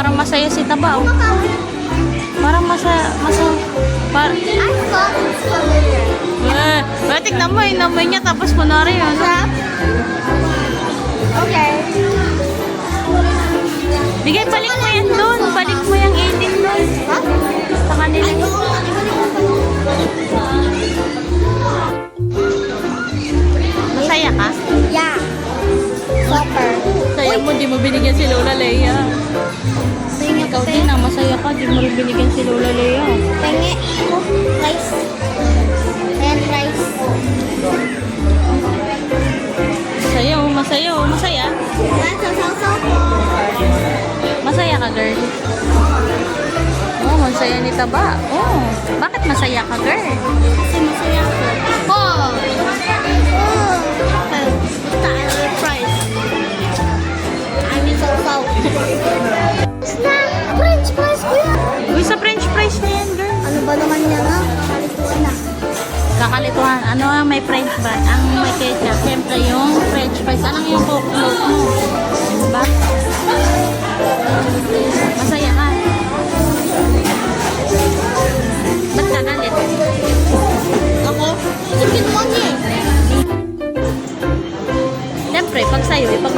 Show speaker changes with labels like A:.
A: parang masaya si Taba. Oh. Parang masaya. Parang... tignan mo, inamoy niya tapos kunwari yun.
B: Okay.
A: Bigay, balik mo yan doon. Balik mo yung 18 doon.
B: Ha?
A: Sa kanila. Masaya ka?
B: Yeah. Super.
A: Saya mo, di mo binigyan si Lola Leia.
B: Tingin
A: Ikaw din ang masaya ka, di mo rin binigyan si Lola Leia.
B: Tingin. Rice. Ayan, rice.
A: Masaya oh, masaya oh, masaya.
B: Ayan, sasaw po.
A: Masaya ka, girl. Oh, masaya ni Taba. Oh, bakit masaya ka, girl?
B: Kasi masaya ako. Oh! Oh! Basta I love rice. I mean sasaw. Snack! French fries ko yan!
A: Uy, sa French fries na yan, girl.
B: Ano ba naman yan ha? Kalituan na.
A: Kakalituhan. Ano ang may French fries? Ang may ketchup. Siyempre yung French fries. Anong yung coke float mo? Diba? Masaya ka. Ba't ka galit?
B: Ako? Isipin mo niya eh.
A: Siyempre, pag sa'yo, pag